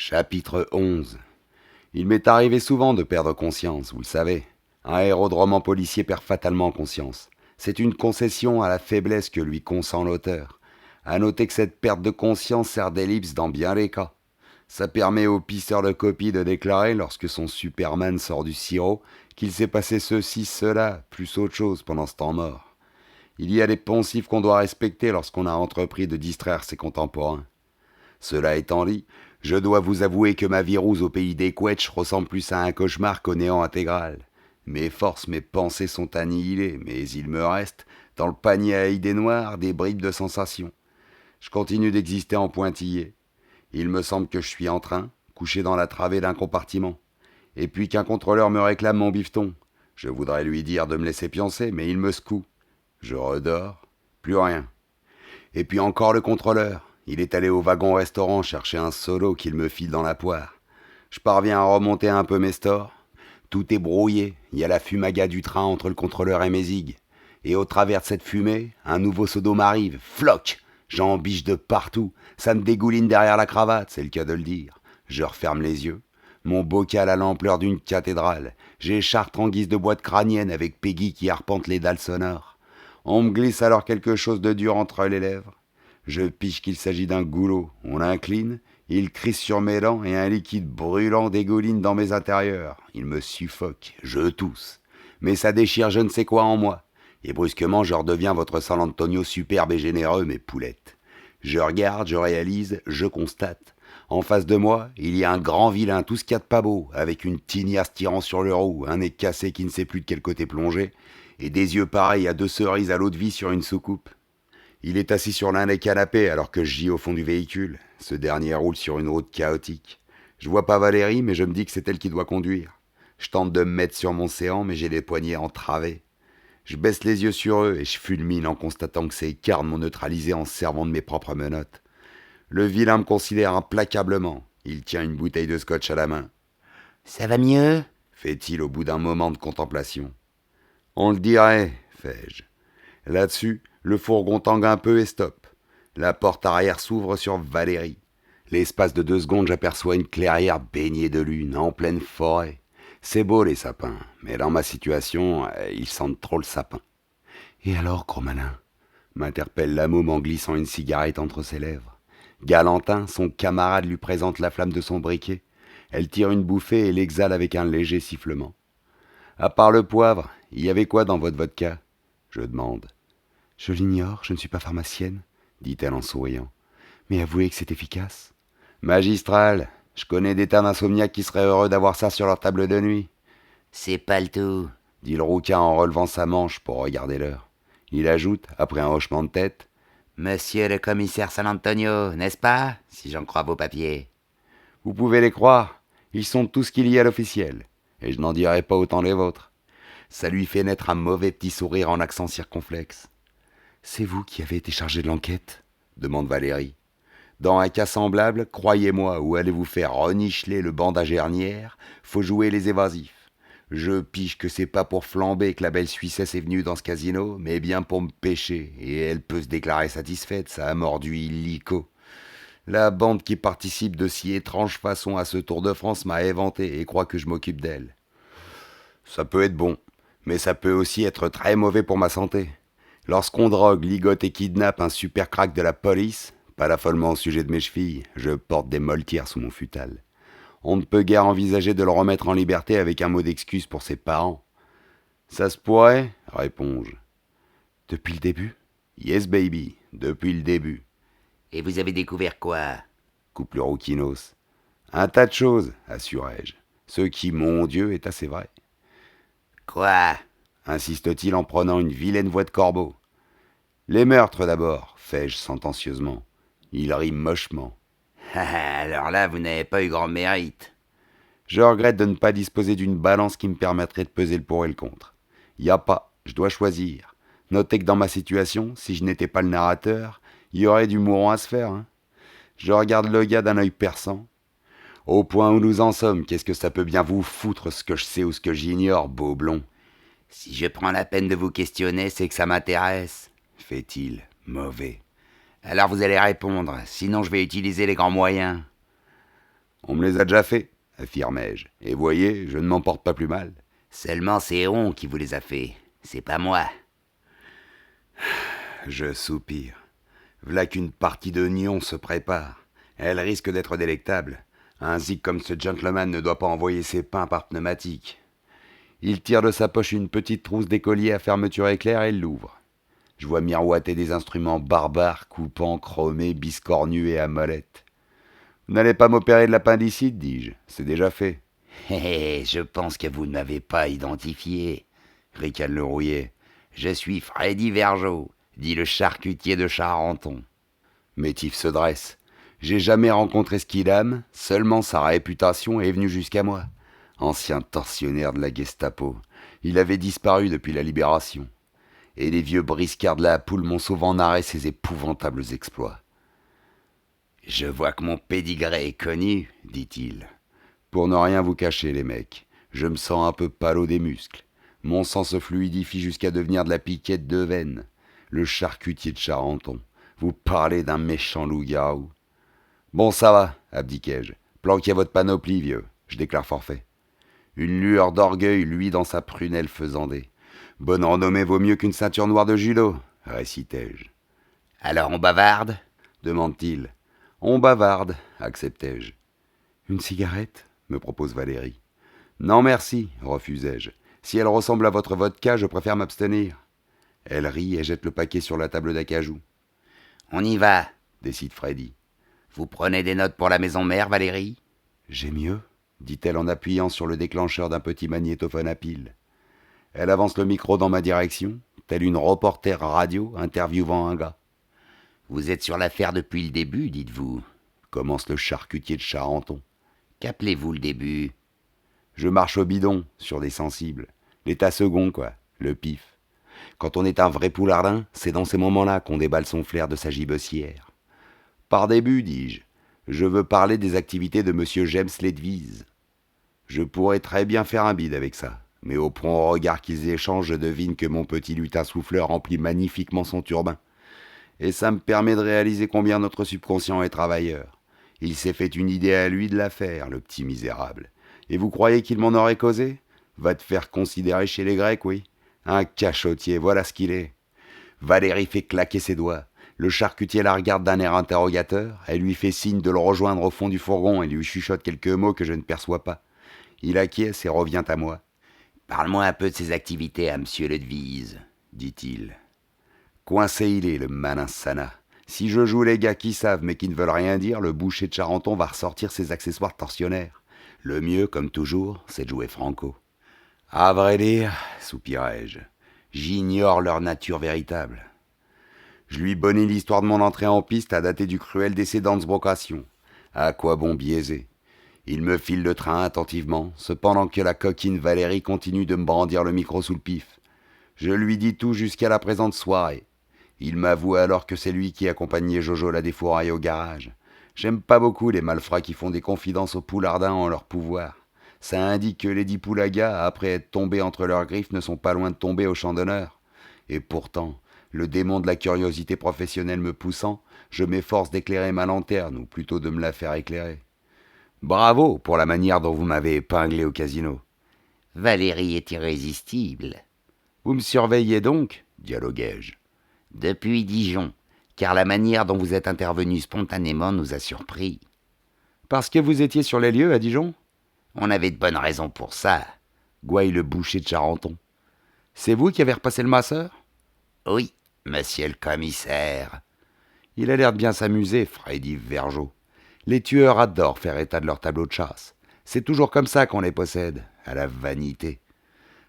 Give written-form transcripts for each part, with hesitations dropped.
Chapitre 11. Il m'est arrivé souvent de perdre conscience, vous le savez. Un aérodrome policier perd fatalement conscience. C'est une concession à la faiblesse que lui consent l'auteur. À noter que cette perte de conscience sert d'ellipse dans bien les cas. Ça permet au pisseur de copie de déclarer, lorsque son Superman sort du sirop, qu'il s'est passé ceci, cela, plus autre chose pendant ce temps mort. Il y a des poncifs qu'on doit respecter lorsqu'on a entrepris de distraire ses contemporains. Cela étant dit, je dois vous avouer que ma vie rousse au pays des Quetch ressemble plus à un cauchemar qu'au néant intégral. Mes forces, mes pensées sont annihilées, mais il me reste, dans le panier à idées noires, des bribes de sensations. Je continue d'exister en pointillé. Il me semble que je suis en train, couché dans la travée d'un compartiment. Et puis qu'un contrôleur me réclame mon bifton. Je voudrais lui dire de me laisser pioncer, mais il me secoue. Je redors, plus rien. Et puis encore le contrôleur. Il est allé au wagon-restaurant chercher un solo qu'il me file dans la poire. Je parviens à remonter un peu mes stores. Tout est brouillé, il y a la fumaga du train entre le contrôleur et mes zigues. Et au travers de cette fumée, un nouveau seau m'arrive. Floc! J'en biche de partout. Ça me dégouline derrière la cravate, c'est le cas de le dire. Je referme les yeux. Mon bocal a l'ampleur d'une cathédrale. J'échartre en guise de boîte crânienne avec Peggy qui arpente les dalles sonores. On me glisse alors quelque chose de dur entre les lèvres. Je piche qu'il s'agit d'un goulot. On l'incline, il crisse sur mes dents et un liquide brûlant dégouline dans mes intérieurs. Il me suffoque, je tousse. Mais ça déchire je ne sais quoi en moi. Et brusquement, je redeviens votre San Antonio superbe et généreux, mes poulettes. Je regarde, je réalise, je constate. En face de moi, il y a un grand vilain, tout ce qu'il y a de pas beau, avec une tignasse tirant sur le roux, un nez cassé qui ne sait plus de quel côté plonger, et des yeux pareils à deux cerises à l'eau de vie sur une soucoupe. Il est assis sur l'un des canapés alors que je gis au fond du véhicule. Ce dernier roule sur une route chaotique. Je vois pas Valérie, mais je me dis que c'est elle qui doit conduire. Je tente de me mettre sur mon séant, mais j'ai les poignets entravés. Je baisse les yeux sur eux et je fulmine en constatant que ces carnes m'ont neutralisé en se servant de mes propres menottes. Le vilain me considère implacablement. Il tient une bouteille de scotch à la main. Ça va mieux? Fait-il au bout d'un moment de contemplation. On le dirait, fais-je. Là-dessus, le fourgon tangue un peu et stoppe. La porte arrière s'ouvre sur Valérie. L'espace de 2 secondes, j'aperçois une clairière baignée de lune, en pleine forêt. C'est beau les sapins, mais dans ma situation, ils sentent trop le sapin. Et alors, gros malin, m'interpelle la môme en glissant une cigarette entre ses lèvres. Galantin, son camarade, lui présente la flamme de son briquet. Elle tire une bouffée et l'exhale avec un léger sifflement. À part le poivre, il y avait quoi dans votre vodka? Je demande. Je l'ignore, je ne suis pas pharmacienne, dit-elle en souriant. Mais avouez que c'est efficace. Magistral, je connais des tas d'insomniaques qui seraient heureux d'avoir ça sur leur table de nuit, C'est pas le tout. dit le rouquin en relevant sa manche pour regarder l'heure. Il ajoute, après un hochement de tête, Monsieur le commissaire San Antonio, n'est-ce pas? Si j'en crois vos papiers. vous pouvez les croire, ils sont tout ce qu'il y a à l'officiel, et je n'en dirai pas autant les vôtres. Ça lui fait naître un mauvais petit sourire en accent circonflexe. C'est vous qui avez été chargé de l'enquête? Demande Valérie. Dans un cas semblable, croyez-moi, où allez vous faire renicheler le bandage hernière, faut jouer les évasifs. Je piche que c'est pas pour flamber que la belle Suissesse est venue dans ce casino, mais bien pour me pêcher, et elle peut se déclarer satisfaite, ça a mordu illico. La bande qui participe de si étrange façon à ce Tour de France m'a éventé et croit que je m'occupe d'elle. Ça peut être bon, mais ça peut aussi être très mauvais pour ma santé. Lorsqu'on drogue, ligote et kidnappe un super crack de la police, pas d'affolement au sujet de mes chevilles, je porte des moltières sous mon futal. On ne peut guère envisager de le remettre en liberté avec un mot d'excuse pour ses parents. Ça se pourrait, réponds-je. Depuis le début? Yes baby, depuis le début, Et vous avez découvert quoi? coupe le rouquinos. Un tas de choses, assurai-je. Ce qui, mon Dieu, est assez vrai, Quoi? insiste-t-il en prenant une vilaine voix de corbeau. Les meurtres d'abord, fais-je sentencieusement. Il rit mochement. Alors là, vous n'avez pas eu grand mérite. Je regrette de ne pas disposer d'une balance qui me permettrait de peser le pour et le contre. Y a pas, je dois choisir. Notez que dans ma situation, si je n'étais pas le narrateur, il y aurait du mourant à se faire. Hein. Je regarde le gars d'un œil perçant. Au point où nous en sommes, qu'est-ce que ça peut bien vous foutre ce que je sais ou ce que j'ignore, beau blond? Si je prends la peine de vous questionner, c'est que ça m'intéresse. Fait-il, mauvais. Alors vous allez répondre, sinon je vais utiliser les grands moyens. On me les a déjà fait, affirmai-je. Et voyez, je ne m'en porte pas plus mal. Seulement c'est on qui vous les a fait, c'est pas moi. Je soupire. V'là qu'une partie de nion se prépare. Elle risque d'être délectable. Un zig comme ce gentleman ne doit pas envoyer ses pains par pneumatique. Il tire de sa poche une petite trousse d'écolier à fermeture éclair et l'ouvre. Je vois miroiter des instruments barbares, coupants, chromés, biscornus et à molette. Vous n'allez pas m'opérer de l'appendicite, dis-je. C'est déjà fait. Hé, je pense que vous ne m'avez pas identifié, Ricane le rouillé. Je suis Freddy Vergeot, dit le charcutier de Charenton. Métif se dresse. J'ai jamais rencontré ce qu'il aime, seulement sa réputation est venue jusqu'à moi. Ancien tortionnaire de la Gestapo. Il avait disparu depuis la libération. Et les vieux briscards de la poule m'ont souvent narré ses épouvantables exploits. Je vois que mon pédigré est connu, dit-il. Pour ne rien vous cacher, les mecs, je me sens un peu pâle des muscles. Mon sang se fluidifie jusqu'à devenir de la piquette de veine. Le charcutier de Charenton. Vous parlez d'un méchant loup-garou. Bon, ça va, abdiquai-je. Planquez votre panoplie, vieux. Je déclare forfait. Une lueur d'orgueil luit dans sa prunelle faisandée. Bonne renommée vaut mieux qu'une ceinture noire de judo, récitai-je. Alors on bavarde Demande-t-il. On bavarde, acceptai-je. Une cigarette me propose Valérie. Non merci, refusai-je. Si elle ressemble à votre vodka, je préfère m'abstenir. Elle rit et jette le paquet sur la table d'acajou. On y va, décide Freddy. Vous prenez des notes pour la maison mère, Valérie? J'ai mieux, dit-elle en appuyant sur le déclencheur d'un petit magnétophone à pile. Elle avance le micro dans ma direction, telle une reporter radio interviewant un gars. Vous êtes sur l'affaire depuis le début, dites-vous, commence le charcutier de Charenton. Qu'appelez-vous le début? Je marche au bidon, sur des sensibles. L'état second, quoi, le pif. Quand on est un vrai poulardin, c'est dans ces moments-là qu'on déballe son flair de sa gibecière. Par début, dis-je, je veux parler des activités de monsieur James Ledwise. Je pourrais très bien faire un bide avec ça, mais au prompt regard qu'ils échangent, je devine que mon petit lutin souffleur remplit magnifiquement son turbin. Et ça me permet de réaliser combien notre subconscient est travailleur. Il s'est fait une idée à lui de l'affaire, le petit misérable. Et vous croyez qu'il m'en aurait causé? Va te faire considérer chez les Grecs, oui. Un cachotier, voilà ce qu'il est. Valérie fait claquer ses doigts. Le charcutier la regarde d'un air interrogateur. Elle lui fait signe de le rejoindre au fond du fourgon et lui chuchote quelques mots que je ne perçois pas. Il acquiesce et revient à moi. Parle-moi un peu de ses activités à monsieur Ledwise, dit-il. Coincé il est, le malin Sana. Si je joue les gars qui savent mais qui ne veulent rien dire, le boucher de Charenton va ressortir ses accessoires torsionnaires. Le mieux, comme toujours, c'est de jouer franco. À vrai dire, soupirai-je, j'ignore leur nature véritable. Je lui bonnis l'histoire de mon entrée en piste à dater du cruel décès d'Hansbrocation. À quoi bon biaiser? Il me file le train attentivement, cependant que la coquine Valérie continue de me brandir le micro sous le pif. Je lui dis tout jusqu'à la présente soirée. Il m'avoue alors que c'est lui qui accompagnait Jojo la défouraille au garage. J'aime pas beaucoup les malfrats qui font des confidences aux poulardins en leur pouvoir. Ça indique que les 10 poulagas, après être tombés entre leurs griffes, ne sont pas loin de tomber au champ d'honneur. Et pourtant, le démon de la curiosité professionnelle me poussant, je m'efforce d'éclairer ma lanterne, ou plutôt de me la faire éclairer. Bravo pour la manière dont vous m'avez épinglé au casino. Valérie est irrésistible. Vous me surveillez donc, dialoguai-je. Depuis Dijon, car la manière dont vous êtes intervenu spontanément nous a surpris. Parce que vous étiez sur les lieux à Dijon? On avait de bonnes raisons pour ça, gouaille le boucher de Charenton. C'est vous qui avez repassé le masseur? Oui, monsieur le commissaire. Il a l'air de bien s'amuser, Freddy Vergeot. Les tueurs adorent faire état de leur tableau de chasse. C'est toujours comme ça qu'on les possède, à la vanité.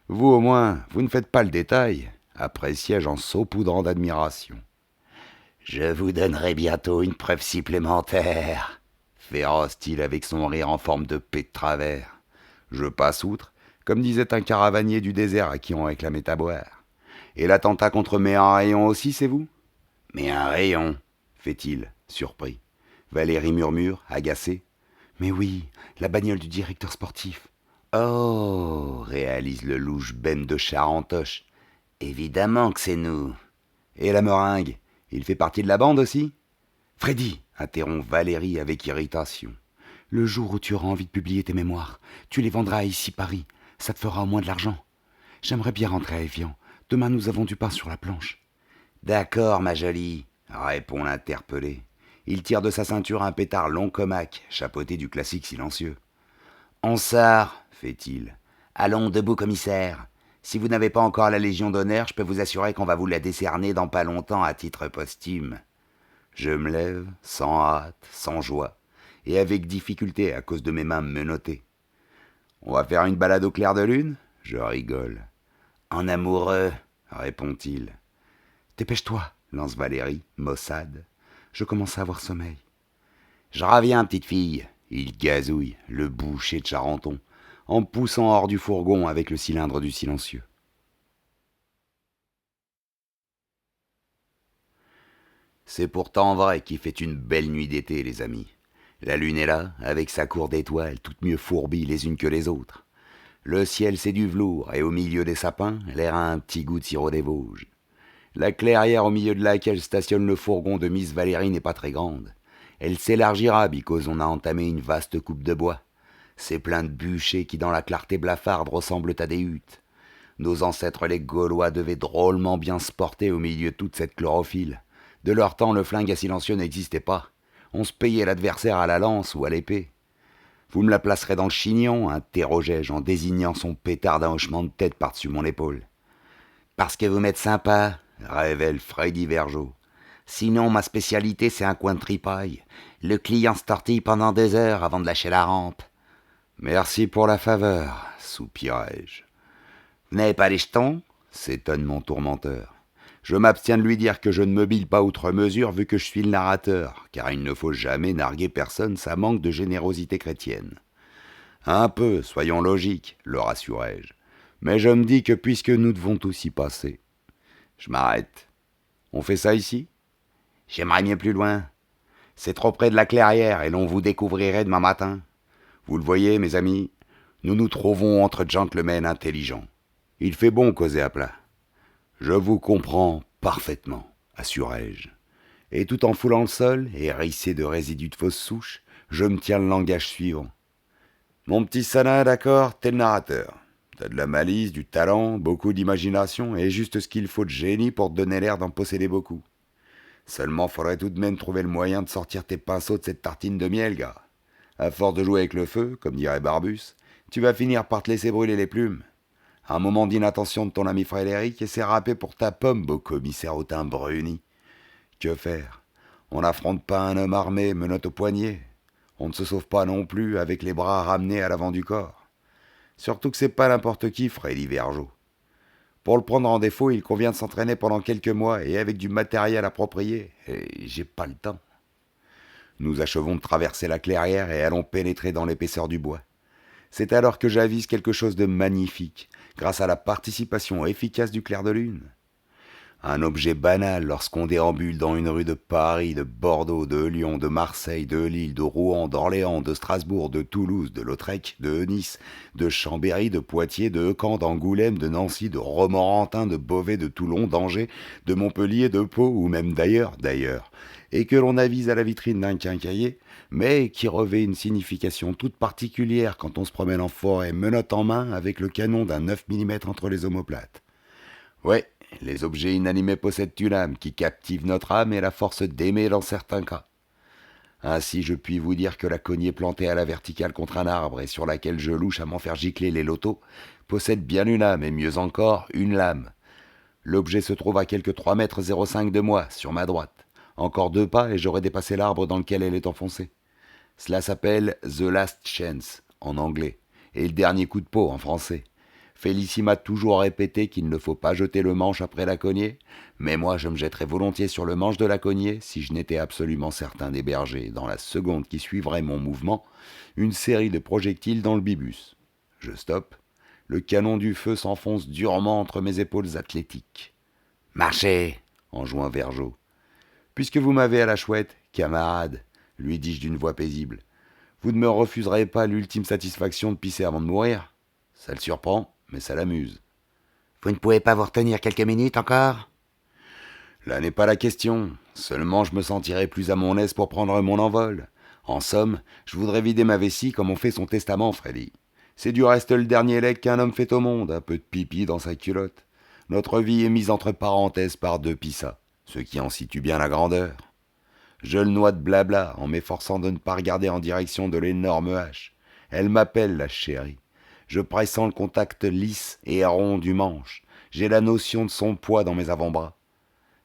Vous au moins, vous ne faites pas le détail, appréciai-je en saupoudrant d'admiration. Je vous donnerai bientôt une preuve supplémentaire, féroce-t-il avec son rire en forme de paix de travers. Je passe outre, comme disait un caravanier du désert à qui on réclamait à boire. Et l'attentat contre mes un rayon aussi, c'est vous? Mais un rayon, fait-il, surpris. Valérie murmure, agacée. Mais oui, la bagnole du directeur sportif. Oh, réalise le louche Ben de Charentoche. Évidemment que c'est nous. Et la meringue, il fait partie de la bande aussi? Freddy, interrompt Valérie avec irritation. Le jour où tu auras envie de publier tes mémoires, tu les vendras à Ici Paris. Ça te fera au moins de l'argent. J'aimerais bien rentrer à Évian. Demain, nous avons du pain sur la planche. D'accord, ma jolie, répond l'interpellé. Il tire de sa ceinture un pétard long comme Mac, chapeauté du classique silencieux. On sort, fait-il. Allons, debout, commissaire. Si vous n'avez pas encore la Légion d'honneur, je peux vous assurer qu'on va vous la décerner dans pas longtemps à titre posthume. Je me lève, sans hâte, sans joie, et avec difficulté à cause de mes mains menottées. On va faire une balade au clair de lune? Je rigole. En amoureux, répond-il. Dépêche-toi, lance Valérie, maussade. Je commence à avoir sommeil. Je reviens, petite fille. Il gazouille, le boucher de Charenton, en poussant hors du fourgon avec le cylindre du silencieux. C'est pourtant vrai qu'il fait une belle nuit d'été, les amis. La lune est là, avec sa cour d'étoiles, toutes mieux fourbies les unes que les autres. Le ciel, c'est du velours, et au milieu des sapins, l'air a un petit goût de sirop des Vosges. La clairière au milieu de laquelle stationne le fourgon de Miss Valérie n'est pas très grande. Elle s'élargira, because on a entamé une vaste coupe de bois. C'est plein de bûchers qui, dans la clarté blafarde, ressemblent à des huttes. Nos ancêtres les Gaulois devaient drôlement bien se porter au milieu de toute cette chlorophylle. De leur temps, le flingue à silencieux n'existait pas. On se payait l'adversaire à la lance ou à l'épée. Vous me la placerez dans le chignon, interrogeai-je en désignant son pétard d'un hochement de tête par-dessus mon épaule. Parce que vous m'êtes sympa, révèle Freddy Vergeot. Sinon, ma spécialité, c'est un coin de tripaille. Le client se tortille pendant 2 heures avant de lâcher la rampe. Merci pour la faveur, soupirai-je. Vous n'avez pas les jetons? S'étonne mon tourmenteur. Je m'abstiens de lui dire que je ne me bille pas outre mesure vu que je suis le narrateur, car il ne faut jamais narguer personne, ça manque de générosité chrétienne. Un peu, soyons logiques, le rassurai-je. Mais je me dis que puisque nous devons tous y passer. Je m'arrête. On fait ça ici? J'aimerais mieux plus loin. C'est trop près de la clairière et l'on vous découvrirait demain matin. Vous le voyez, mes amis, nous nous trouvons entre gentlemen intelligents. Il fait bon causer à plat. Je vous comprends parfaitement, assurai-je. Et tout en foulant le sol, hérissé de résidus de fausses souches, je me tiens le langage suivant. Mon petit Sana, d'accord, t'es le narrateur. T'as de la malice, du talent, beaucoup d'imagination et juste ce qu'il faut de génie pour te donner l'air d'en posséder beaucoup. Seulement, faudrait tout de même trouver le moyen de sortir tes pinceaux de cette tartine de miel, gars. À force de jouer avec le feu, comme dirait Barbus, tu vas finir par te laisser brûler les plumes. Un moment d'inattention de ton ami Frédéric et c'est râpé pour ta pomme, beau commissaire au teint bruni. Que faire? On n'affronte pas un homme armé, menotte au poignet. On ne se sauve pas non plus avec les bras ramenés à l'avant du corps. Surtout que c'est pas n'importe qui, Freddy Vergeot. Pour le prendre en défaut, il convient de s'entraîner pendant quelques mois et avec du matériel approprié. Et j'ai pas le temps. Nous achevons de traverser la clairière et allons pénétrer dans l'épaisseur du bois. C'est alors que j'avise quelque chose de magnifique, grâce à la participation efficace du clair de lune. Un objet banal lorsqu'on déambule dans une rue de Paris, de Bordeaux, de Lyon, de Marseille, de Lille, de Rouen, d'Orléans, de Strasbourg, de Toulouse, de Lautrec, de Nice, de Chambéry, de Poitiers, de Caen, d'Angoulême, de Nancy, de Romorantin, de Beauvais, de Toulon, d'Angers, de Montpellier, de Pau, ou même d'ailleurs, et que l'on avise à la vitrine d'un quincaillier, mais qui revêt une signification toute particulière quand on se promène en forêt, menotte en main, avec le canon d'un 9 mm entre les omoplates. Ouais, les objets inanimés possèdent une âme qui captive notre âme et la force d'aimer dans certains cas. Ainsi, je puis vous dire que la cognée plantée à la verticale contre un arbre et sur laquelle je louche à m'en faire gicler les lotos possède bien une âme et mieux encore, une lame. L'objet se trouve à quelques 3,05 m de moi, sur ma droite. Encore 2 pas et j'aurai dépassé l'arbre dans lequel elle est enfoncée. Cela s'appelle The Last Chance, en anglais, et le dernier coup de peau, en français. Félicie m'a toujours répété qu'il ne faut pas jeter le manche après la cognée, mais moi je me jetterais volontiers sur le manche de la cognée si je n'étais absolument certain d'héberger, dans la seconde qui suivrait mon mouvement, une série de projectiles dans le bibus. Je stoppe. Le canon du feu s'enfonce durement entre mes épaules athlétiques. « Marchez !» enjoint Vergeot. « Puisque vous m'avez à la chouette, camarade, lui dis-je d'une voix paisible, vous ne me refuserez pas l'ultime satisfaction de pisser avant de mourir? Ça le surprend, mais ça l'amuse. Vous ne pouvez pas vous retenir quelques minutes encore? Là n'est pas la question. Seulement je me sentirai plus à mon aise pour prendre mon envol. En somme, je voudrais vider ma vessie comme on fait son testament, Freddy. C'est du reste le dernier legs qu'un homme fait au monde, un peu de pipi dans sa culotte. Notre vie est mise entre parenthèses par deux pissas, ce qui en situe bien la grandeur. Je le noie de blabla en m'efforçant de ne pas regarder en direction de l'énorme hache. Elle m'appelle, la chérie. Je pressens le contact lisse et rond du manche. J'ai la notion de son poids dans mes avant-bras.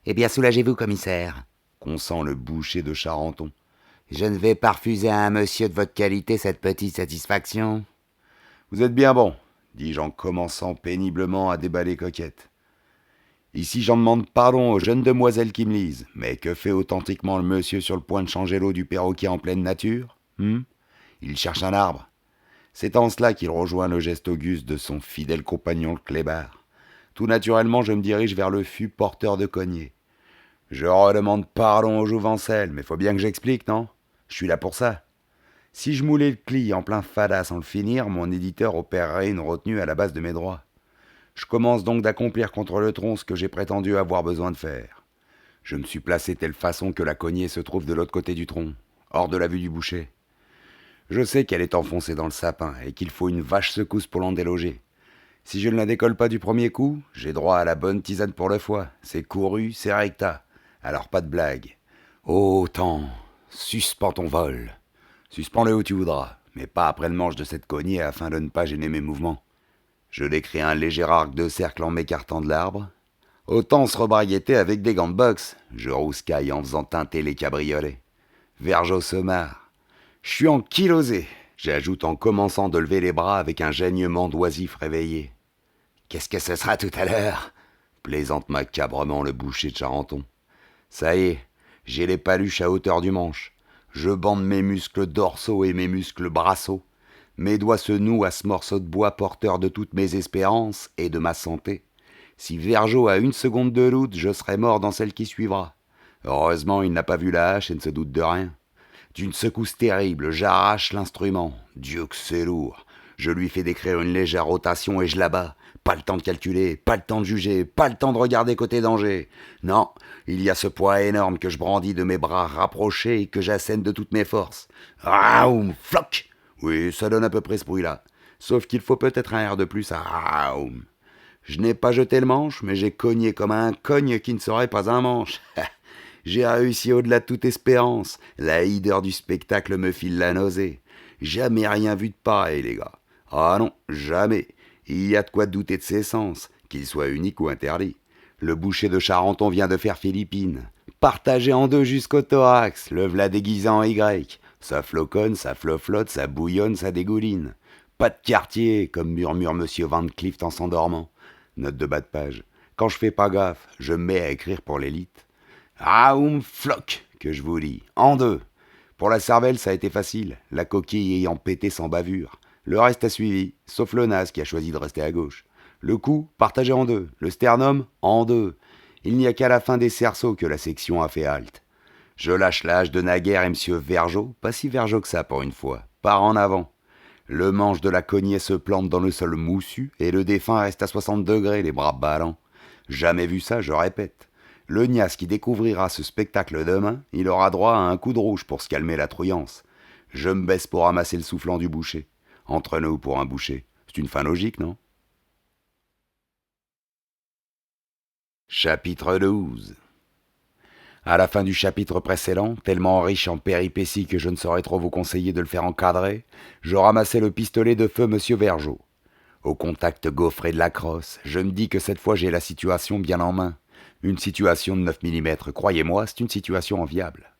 Eh bien, soulagez-vous, commissaire, Consent le boucher de Charenton. je ne vais pas refuser à un monsieur de votre qualité cette petite satisfaction. Vous êtes bien bon, dis-je en commençant péniblement à déballer Coquette. Ici j'en demande pardon aux jeunes demoiselles qui me lisent, mais que fait authentiquement le monsieur sur le point de changer l'eau du perroquet en pleine nature? Il cherche un arbre. C'est en cela qu'il rejoint le geste auguste de son fidèle compagnon le clébard. Tout naturellement je me dirige vers le fût porteur de cognée. Je redemande pardon au jouvencel, mais faut bien que j'explique, non? Je suis là pour ça. Si je moulais le cli en plein fada sans le finir, mon éditeur opérerait une retenue à la base de mes droits. Je commence donc d'accomplir contre le tronc ce que j'ai prétendu avoir besoin de faire. Je me suis placé telle façon que la cognée se trouve de l'autre côté du tronc, hors de la vue du boucher. Je sais qu'elle est enfoncée dans le sapin et qu'il faut une vache secousse pour l'en déloger. Si je ne la décolle pas du premier coup, j'ai droit à la bonne tisane pour le foie. C'est couru, c'est recta. Alors pas de blague. Oh, temps, suspends ton vol. Suspends-le où tu voudras, mais pas après le manche de cette cognée afin de ne pas gêner mes mouvements. Je décris un léger arc de cercle en m'écartant de l'arbre. Autant se rebraguetter avec des gants de boxe. Je rouscaille en faisant teinter les cabriolets. Verge au semard. Je suis ankylosé, j'ajoute en commençant de lever les bras avec un gênement d'oisif réveillé. Qu'est-ce que ce sera tout à l'heure? Plaisante macabrement le boucher de Charenton. Ça y est, j'ai les paluches à hauteur du manche. Je bande mes muscles dorsaux et mes muscles brassaux. Mes doigts se nouent à ce morceau de bois porteur de toutes mes espérances et de ma santé. Si Vergeot a une seconde de doute, je serai mort dans celle qui suivra. Heureusement, il n'a pas vu la hache et ne se doute de rien. D'une secousse terrible, j'arrache l'instrument. Dieu que c'est lourd. Je lui fais décrire une légère rotation et je l'abats. Pas le temps de calculer, pas le temps de juger, pas le temps de regarder côté danger. Non, il y a ce poids énorme que je brandis de mes bras rapprochés et que j'assène de toutes mes forces. Raoum, floc! Oui, ça donne à peu près ce bruit-là. Sauf qu'il faut peut-être un air de plus à raoum. Je n'ai pas jeté le manche, mais j'ai cogné comme un cogne qui ne serait pas un manche. J'ai réussi au-delà de toute espérance. La hideur du spectacle me file la nausée. Jamais rien vu de pareil, les gars. Ah non, jamais. Il y a de quoi douter de ses sens, qu'il soit unique ou interdit. Le boucher de Charenton vient de faire Philippine. Partagé en deux jusqu'au thorax, le v'là déguisé en Y. Ça floconne, ça floflotte, ça bouillonne, ça dégouline. Pas de quartier, comme murmure Monsieur Van Clift en s'endormant. Note de bas de page. Quand je fais pas gaffe, je me mets à écrire pour l'élite. Raoum floc, que je vous lis, en deux. Pour la cervelle, ça a été facile, la coquille ayant pété sans bavure. Le reste a suivi, sauf le nas qui a choisi de rester à gauche. Le cou, partagé en deux. Le sternum, en deux. Il n'y a qu'à la fin des cerceaux que la section a fait halte. Je lâche l'âge de naguère et monsieur Vergeot, pas si Vergeot que ça pour une fois, part en avant. Le manche de la cognée se plante dans le sol moussu et le défunt reste à 60 degrés, les bras ballants. Jamais vu ça, je répète. Le niasse qui découvrira ce spectacle demain, il aura droit à un coup de rouge pour se calmer la trouillance. Je me baisse pour ramasser le soufflant du boucher. Entre nous pour un boucher. C'est une fin logique, non? Chapitre 12. À la fin du chapitre précédent, tellement riche en péripéties que je ne saurais trop vous conseiller de le faire encadrer, je ramassai le pistolet de feu monsieur Vergeot. Au contact gaufré de la crosse, je me dis que cette fois j'ai la situation bien en main. Une situation de 9 mm, croyez-moi, c'est une situation enviable.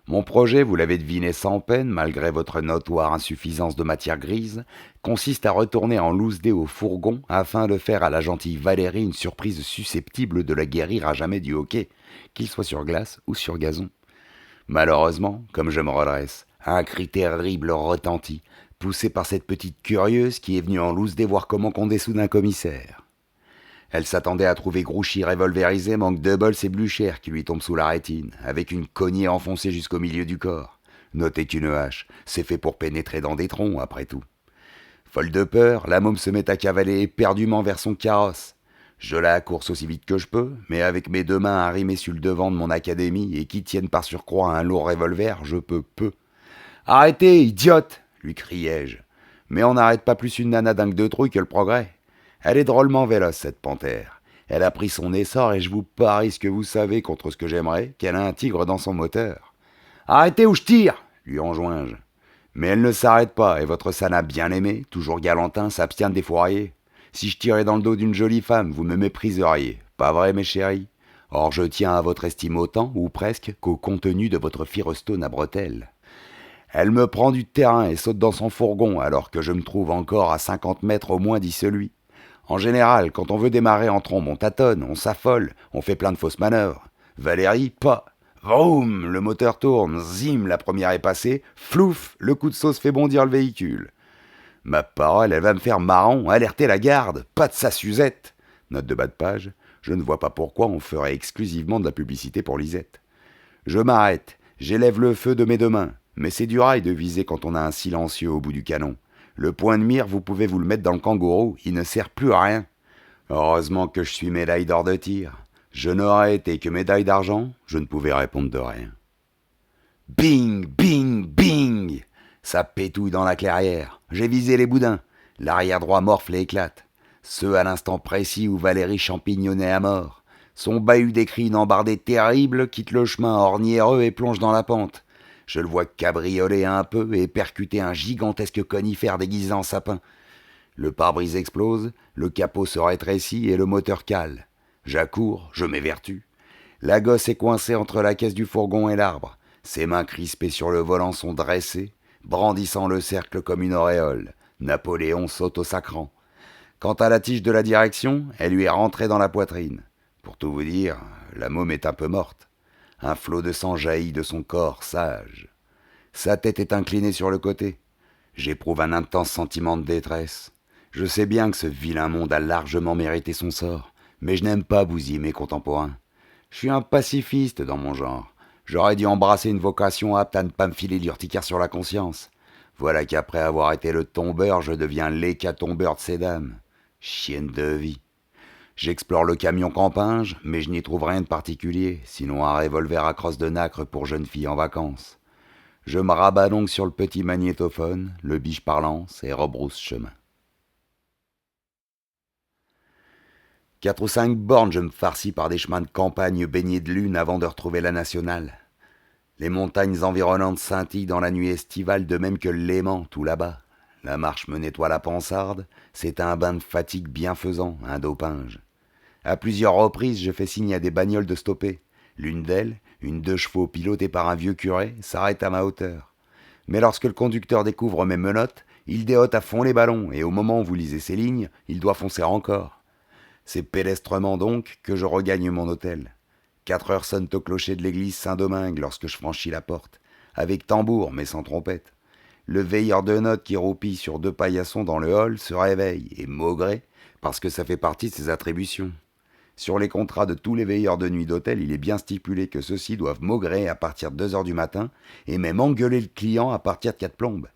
Mon projet, vous l'avez deviné sans peine, malgré votre notoire insuffisance de matière grise, consiste à retourner en loose dé au fourgon afin de faire à la gentille Valérie une surprise susceptible de la guérir à jamais du hockey, qu'il soit sur glace ou sur gazon. Malheureusement, comme je me redresse, un cri terrible retentit, poussé par cette petite curieuse qui est venue en loose dé voir comment qu'on dessoude un commissaire. Elle s'attendait à trouver Grouchy revolverisé, manque de bol, c'est Blucher qui lui tombe sous la rétine, avec une cognée enfoncée jusqu'au milieu du corps. Notez qu'une hache, c'est fait pour pénétrer dans des troncs, après tout. Folle de peur, la môme se met à cavaler éperdument vers son carrosse. Je la course aussi vite que je peux, mais avec mes deux mains arrimées sur le devant de mon académie et qui tiennent par surcroît un lourd revolver, je peux peu. Arrêtez, idiote lui criai-je. Mais on n'arrête pas plus une nana dingue de trouille que le progrès. Elle est drôlement véloce, cette panthère. Elle a pris son essor et je vous parie ce que vous savez contre ce que j'aimerais, qu'elle a un tigre dans son moteur. Arrêtez ou je tire lui enjoins-je. Mais elle ne s'arrête pas, et votre sana bien-aimé, toujours galantin, s'abstient de défourailler. Si je tirais dans le dos d'une jolie femme, vous me mépriseriez. Pas vrai, mes chéris? Or, je tiens à votre estime autant, ou presque, qu'au contenu de votre firestone à bretelles. Elle me prend du terrain et saute dans son fourgon, alors que je me trouve encore à 50 mètres au moins, dit celui. En général, quand on veut démarrer en trombe, on tâtonne, on s'affole, on fait plein de fausses manœuvres. Valérie, pas. Vroom, le moteur tourne, zim, la première est passée, flouf, le coup de sauce fait bondir le véhicule. Ma parole, elle va me faire marron, alerter la garde, pas de sa Suzette. Note de bas de page, je ne vois pas pourquoi on ferait exclusivement de la publicité pour Lisette. Je m'arrête, j'élève le feu de mes deux mains, mais c'est du rail de viser quand on a un silencieux au bout du canon. Le point de mire, vous pouvez vous le mettre dans le kangourou, il ne sert plus à rien. Heureusement que je suis médaille d'or de tir. Je n'aurais été que médaille d'argent, je ne pouvais répondre de rien. Bing, bing, bing! Ça pétouille dans la clairière. J'ai visé les boudins. L'arrière droit morfle et éclate. Ceux à l'instant précis où Valérie champignonnait à mort. Son bahut d'écrit embardé terrible quitte le chemin orniéreux et plonge dans la pente. Je le vois cabrioler un peu et percuter un gigantesque conifère déguisé en sapin. Le pare-brise explose, le capot se rétrécit et le moteur cale. J'accours, je m'évertue. La gosse est coincée entre la caisse du fourgon et l'arbre. Ses mains crispées sur le volant sont dressées, brandissant le cercle comme une auréole. Napoléon saute au sacrant. Quant à la tige de la direction, elle lui est rentrée dans la poitrine. Pour tout vous dire, la môme est un peu morte. Un flot de sang jaillit de son corps sage. Sa tête est inclinée sur le côté. J'éprouve un intense sentiment de détresse. Je sais bien que ce vilain monde a largement mérité son sort, mais je n'aime pas bousiller mes contemporains. Je suis un pacifiste dans mon genre. J'aurais dû embrasser une vocation apte à ne pas me filer l'urticaire sur la conscience. Voilà qu'après avoir été le tombeur, je deviens l'hécatombeur de ces dames. Chienne de vie. J'explore le camion campinge, mais je n'y trouve rien de particulier, sinon un revolver à crosse de nacre pour jeune fille en vacances. Je me rabats donc sur le petit magnétophone, le biche parlance et rebrousse chemin. 4 ou 5 bornes, je me farcis par des chemins de campagne baignés de lune avant de retrouver la nationale. Les montagnes environnantes scintillent dans la nuit estivale de même que le Léman, tout là-bas. La marche me nettoie la pansarde, c'est un bain de fatigue bienfaisant, un dopinge. À plusieurs reprises, je fais signe à des bagnoles de stopper. L'une d'elles, une 2 chevaux pilotée par un vieux curé, s'arrête à ma hauteur. Mais lorsque le conducteur découvre mes menottes, il déhote à fond les ballons, et au moment où vous lisez ces lignes, il doit foncer encore. C'est pédestrement donc que je regagne mon hôtel. 4 heures sonnent au clocher de l'église Saint-Domingue lorsque je franchis la porte, avec tambour mais sans trompette. Le veilleur de notes qui roupille sur 2 paillassons dans le hall se réveille, et maugré, parce que ça fait partie de ses attributions. Sur les contrats de tous les veilleurs de nuit d'hôtel, il est bien stipulé que ceux-ci doivent maugrer à partir de 2 heures du matin, et même engueuler le client à partir de 4 plombes.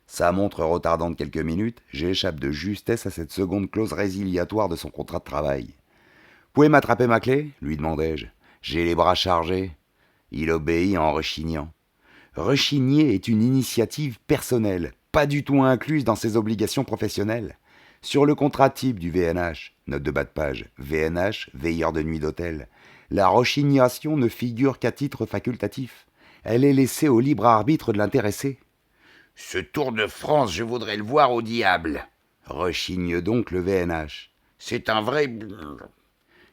Sa montre retardant de quelques minutes, j'échappe de justesse à cette seconde clause résiliatoire de son contrat de travail. « Pouvez m'attraper ma clé ?» lui demandai-je. « J'ai les bras chargés. » Il obéit en rechignant. Rechigner est une initiative personnelle, pas du tout incluse dans ses obligations professionnelles. Sur le contrat type du VNH, note de bas de page, VNH, veilleur de nuit d'hôtel, la rechignation ne figure qu'à titre facultatif. Elle est laissée au libre arbitre de l'intéressé. « Ce Tour de France, je voudrais le voir au diable !» rechigne donc le VNH. « C'est un vrai... »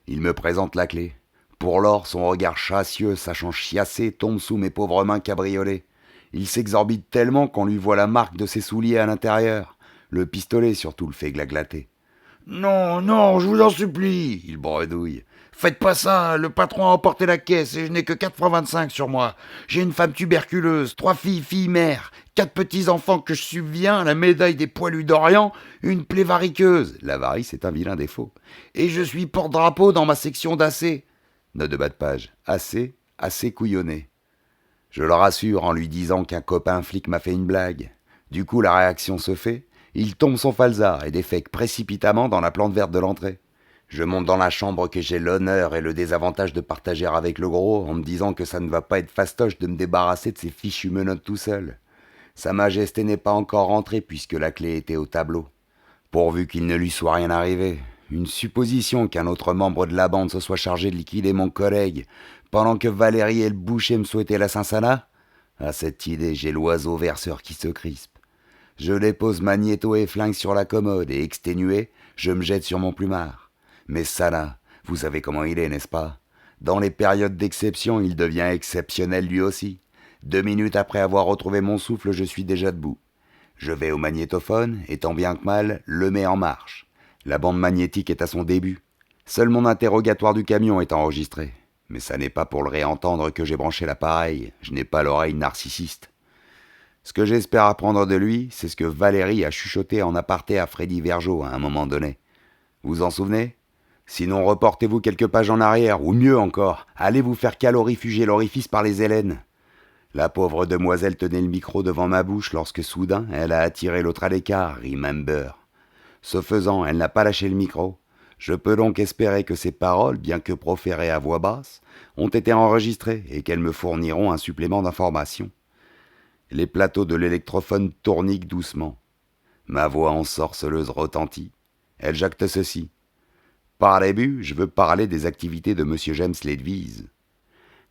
Il me présente la clé. Pour lors, son regard chassieux, sachant chiasser, tombe sous mes pauvres mains cabriolées. Il s'exorbite tellement qu'on lui voit la marque de ses souliers à l'intérieur. Le pistolet, surtout, le fait glaglater. « Non, non, je vous en supplie !» il bredouille. « Faites pas ça, le patron a emporté la caisse et je n'ai que 4,25 sur moi. J'ai une femme tuberculeuse, 3 filles-mères, 4 petits-enfants que je subviens à la médaille des poilus d'Orient, une plaie variqueuse. L'avarice est un vilain défaut. Et je suis porte-drapeau dans ma section d'AC. Note de bas de page. assez couillonné. Je le rassure en lui disant qu'un copain flic m'a fait une blague. Du coup, la réaction se fait. Il tombe son falzar et défèque précipitamment dans la plante verte de l'entrée. Je monte dans la chambre que j'ai l'honneur et le désavantage de partager avec le gros en me disant que ça ne va pas être fastoche de me débarrasser de ces fichues menottes tout seul. Sa Majesté n'est pas encore rentrée puisque la clé était au tableau. Pourvu qu'il ne lui soit rien arrivé. Une supposition qu'un autre membre de la bande se soit chargé de liquider mon collègue, pendant que Valérie et le boucher me souhaitaient la Saint-Sana. À cette idée, j'ai l'oiseau verseur qui se crispe. Je dépose magnéto et flingue sur la commode et, exténué, je me jette sur mon plumard. Mais Sana, vous savez comment il est, n'est-ce pas? Dans les périodes d'exception, il devient exceptionnel lui aussi. 2 minutes après avoir retrouvé mon souffle, je suis déjà debout. Je vais au magnétophone et tant bien que mal, le mets en marche. La bande magnétique est à son début. Seul mon interrogatoire du camion est enregistré. Mais ça n'est pas pour le réentendre que j'ai branché l'appareil. Je n'ai pas l'oreille narcissiste. Ce que j'espère apprendre de lui, c'est ce que Valérie a chuchoté en aparté à Freddy Vergeot à un moment donné. Vous en souvenez? Sinon, reportez-vous quelques pages en arrière, ou mieux encore, allez vous faire calorifuger l'orifice par les hélènes. La pauvre demoiselle tenait le micro devant ma bouche lorsque soudain, elle a attiré l'autre à l'écart, remember. Ce faisant, elle n'a pas lâché le micro. Je peux donc espérer que ces paroles, bien que proférées à voix basse, ont été enregistrées et qu'elles me fourniront un supplément d'information. Les plateaux de l'électrophone tourniquent doucement. Ma voix ensorceleuse retentit. Elle jacte ceci. Par début, je veux parler des activités de M. James Ledwise.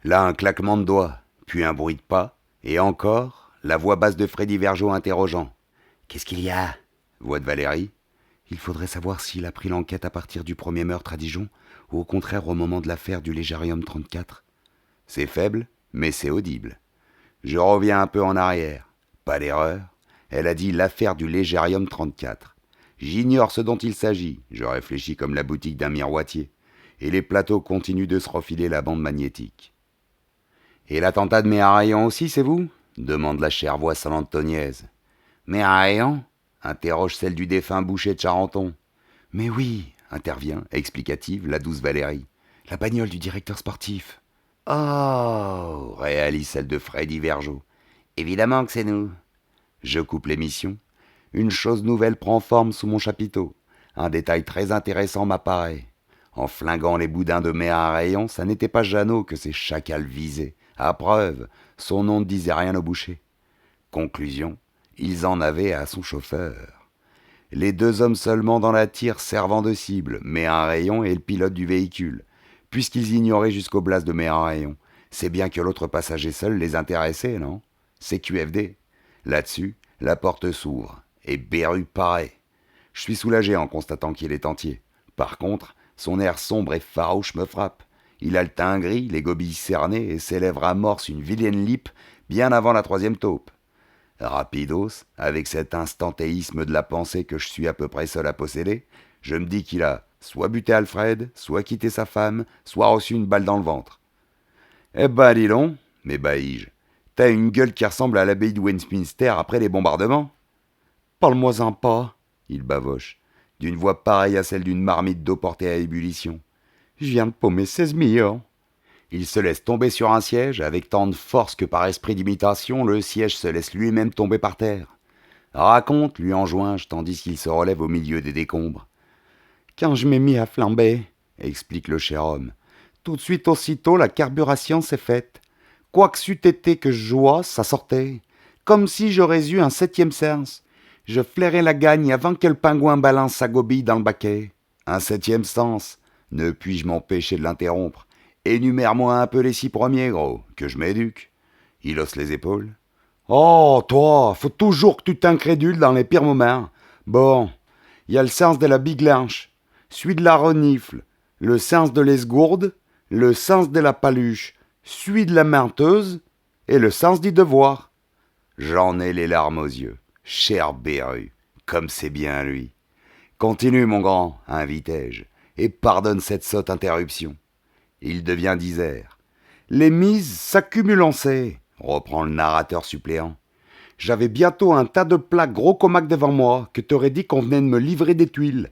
Là, un claquement de doigts, puis un bruit de pas, et encore, la voix basse de Freddy Vergeot interrogeant. « Qu'est-ce qu'il y a ?» Voix de Valérie. « Il faudrait savoir s'il a pris l'enquête à partir du premier meurtre à Dijon, ou au contraire au moment de l'affaire du Légarium 34. » C'est faible, mais c'est audible. Je reviens un peu en arrière. Pas d'erreur. Elle a dit l'affaire du Légarium 34. J'ignore ce dont il s'agit, je réfléchis comme la boutique d'un miroitier, et les plateaux continuent de se refiler la bande magnétique. « Et l'attentat de Méharéon aussi, c'est vous ?» demande la chère voix saint-antoniaise. « Méharéon ?» interroge celle du défunt boucher de Charenton. « Mais oui, intervient, explicative, la douce Valérie. La bagnole du directeur sportif. »« Oh !» réalise celle de Freddy Vergeot. « Évidemment que c'est nous. » Je coupe l'émission. Une chose nouvelle prend forme sous mon chapiteau. Un détail très intéressant m'apparaît. En flinguant les boudins de Méharéon, ça n'était pas Jeannot que ces chacals visaient. À preuve, son nom ne disait rien au boucher. Conclusion, ils en avaient à son chauffeur. Les 2 hommes seulement dans la tire servant de cible, Méharéon et le pilote du véhicule. Puisqu'ils ignoraient jusqu'au blast de Méharéon, c'est bien que l'autre passager seul les intéressait, non? C'est QFD. Là-dessus, la porte s'ouvre, et Beru paraît. Je suis soulagé en constatant qu'il est entier. Par contre, son air sombre et farouche me frappe. Il a le teint gris, les gobilles cernées, et ses lèvres amorcent une vilaine lippe bien avant la 3e taupe. Rapidos, avec cet instantéisme de la pensée que je suis à peu près seul à posséder, je me dis qu'il a soit buté Alfred, soit quitté sa femme, soit reçu une balle dans le ventre. Eh ben, dis donc, m'ébahis-je, t'as une gueule qui ressemble à l'abbaye de Westminster après les bombardements. Parle-moi-en pas, il bavoche, d'une voix pareille à celle d'une marmite d'eau portée à ébullition. Je viens de paumer 16 millions. Il se laisse tomber sur un siège, avec tant de force que par esprit d'imitation, le siège se laisse lui-même tomber par terre. Raconte, lui enjoins-je, tandis qu'il se relève au milieu des décombres. Quand je m'ai mis à flamber, explique le cher homme, tout de suite aussitôt la carburation s'est faite. Quoi que c'eût été que je jouasse, ça sortait. Comme si j'aurais eu un 7e sens. Je flairais la gagne avant que le pingouin balance sa gobille dans le baquet. Un 7e sens. Ne puis-je m'empêcher de l'interrompre? Énumère-moi un peu les 6 premiers, gros, que je m'éduque. Il hausse les épaules. Oh, toi, faut toujours que tu t'incrédules dans les pires moments. Bon, il y a le sens de la biglanche, celui de la renifle, le sens de l'esgourde, le sens de la paluche, celui de la menteuse et le sens du devoir. J'en ai les larmes aux yeux. Cher Beru, comme c'est bien à lui. Continue, mon grand, invitai-je, et pardonne cette sotte interruption. Il devient disert. Les mises s'accumulent, on sait, reprend le narrateur suppléant. J'avais bientôt un tas de plaques gros comac devant moi que t'aurais dit qu'on venait de me livrer des tuiles.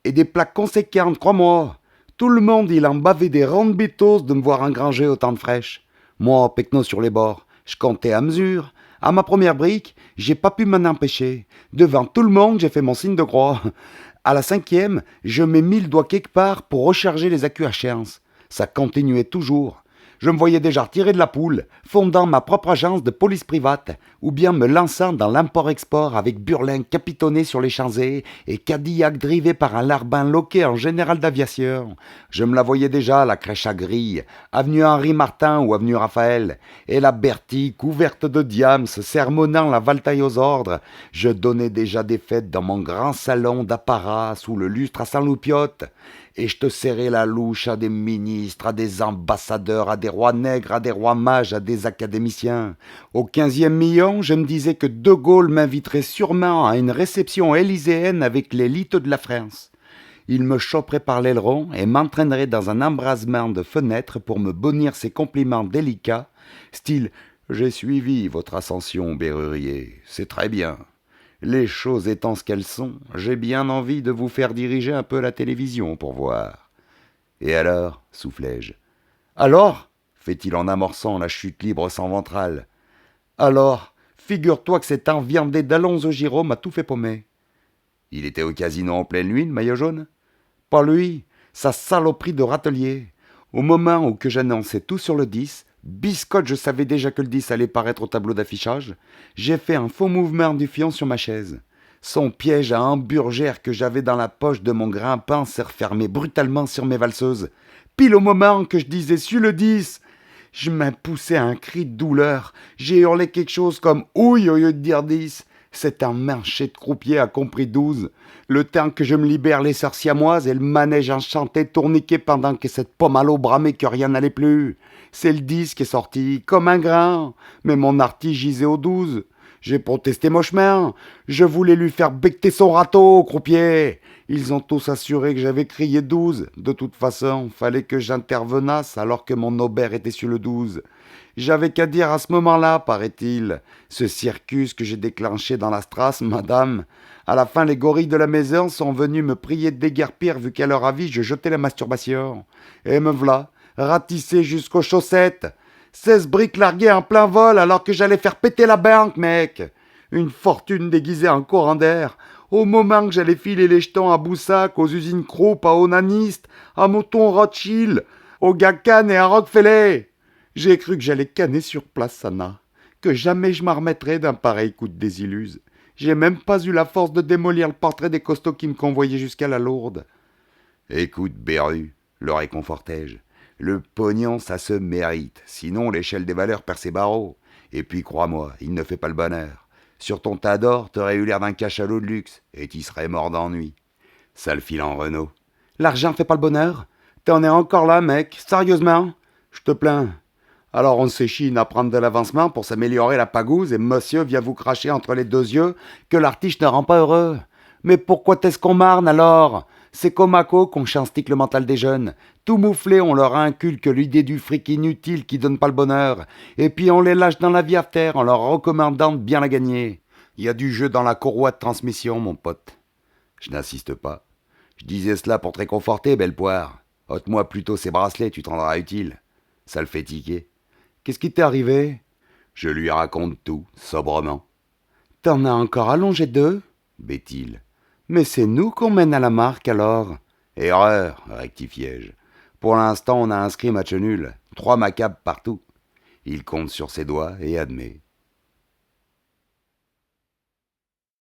Et des plaques conséquentes, crois-moi. Tout le monde, il en bavait des rondes bétos de me voir engranger autant de fraîches. Moi, pecno sur les bords, je comptais à mesure. À ma première brique, j'ai pas pu m'en empêcher. Devant tout le monde, j'ai fait mon signe de croix. À la 5e, je m'ai mis le doigt quelque part pour recharger les accus à chance. Ça continuait toujours. Je me voyais déjà retirer de la poule, fondant ma propre agence de police private, ou bien me lançant dans l'import-export avec Burlin capitonné sur les Champs-Élysées et Cadillac drivé par un larbin loqué en général d'aviation. Je me la voyais déjà, la crèche à grille, avenue Henri Martin ou avenue Raphaël, et la Bertille couverte de diams, sermonnant la valtaille aux ordres. Je donnais déjà des fêtes dans mon grand salon d'apparat sous le lustre à Saint-Loupiotte. Et je te serrais la louche à des ministres, à des ambassadeurs, à des rois nègres, à des rois mages, à des académiciens. Au 15e million, je me disais que De Gaulle m'inviterait sûrement à une réception élyséenne avec l'élite de la France. Il me choperait par l'aileron et m'entraînerait dans un embrasement de fenêtre pour me bonnir ses compliments délicats, style « J'ai suivi votre ascension, Bérurier, c'est très bien. Les choses étant ce qu'elles sont, j'ai bien envie de vous faire diriger un peu la télévision pour voir. » Et alors, soufflai-je. Alors, fait-il en amorçant la chute libre sans ventrale. Alors, figure-toi que cet enviandé d'Alonso Giraud m'a tout fait paumer. Il était au casino en pleine nuit, le maillot jaune? Pas lui, sa saloperie de râtelier. Au moment où que j'annonçais tout sur le 10, biscotte, je savais déjà que le 10 allait paraître au tableau d'affichage, j'ai fait un faux mouvement du fion sur ma chaise. Son piège à hamburgère que j'avais dans la poche de mon grimpant s'est refermé brutalement sur mes valseuses. Pile au moment que je disais sur le 10, je m'impoussais un cri de douleur. J'ai hurlé quelque chose comme ouille au lieu de dire 10. C'est un marché de croupier a compris 12. Le temps que je me libère les sœurs siamoises et le manège enchanté tourniquet pendant que cette pomme à l'eau bramait que rien n'allait plus. C'est le 10 qui est sorti, comme un grain. Mais mon artille gisait au 12. J'ai protesté mochement. Je voulais lui faire becter son râteau, croupier. Ils ont tous assuré que j'avais crié 12. De toute façon, fallait que j'intervenasse alors que mon aubert était sur le 12. J'avais qu'à dire à ce moment-là, paraît-il. Ce circus que j'ai déclenché dans la strasse, madame. À la fin, les gorilles de la maison sont venus me prier de déguerpir vu qu'à leur avis, je jetais la masturbation. Et me v'là, ratissé jusqu'aux chaussettes. 16 briques larguées en plein vol alors que j'allais faire péter la banque, mec. Une fortune déguisée en courant d'air. Au moment que j'allais filer les jetons à Boussac, aux usines Krupp, à Onaniste, à Mouton Rothschild, au Gacan et à Rockefeller. J'ai cru que j'allais canner sur place, Anna, que jamais je m'en remettrais d'un pareil coup de désillusion. J'ai même pas eu la force de démolir le portrait des costauds qui me convoyaient jusqu'à la Lourde. Écoute, Beru, le réconfortai-je, le pognon, ça se mérite, sinon l'échelle des valeurs perd ses barreaux. Et puis, crois-moi, il ne fait pas le bonheur. Sur ton tas d'or, t'aurais eu l'air d'un cachalot de luxe, et t'y serais mort d'ennui. Sale filant Renaud. L'argent fait pas le bonheur? T'en es encore là, mec, sérieusement? Je te plains. Alors on s'échine à prendre de l'avancement pour s'améliorer la pagouze et monsieur vient vous cracher entre les deux yeux que l'artiste ne rend pas heureux. Mais pourquoi est-ce qu'on marne alors? C'est comme à quoi qu'on chanstique le mental des jeunes. Tout mouflé, on leur inculque l'idée du fric inutile qui donne pas le bonheur. Et puis on les lâche dans la vie à terre en leur recommandant de bien la gagner. Il y a du jeu dans la courroie de transmission, mon pote. Je n'insiste pas. Je disais cela pour te réconforter, belle poire. Ôte-moi plutôt ces bracelets, tu te rendras utile. Ça le fait tiquer. Qu'est-ce qui t'est arrivé? Je lui raconte tout, sobrement. T'en as encore allongé deux? Bêtile. Mais c'est nous qu'on mène à la marque alors. Erreur, rectifiai-je. Pour l'instant, on a inscrit match nul. 3 macabres partout. Il compte sur ses doigts et admet.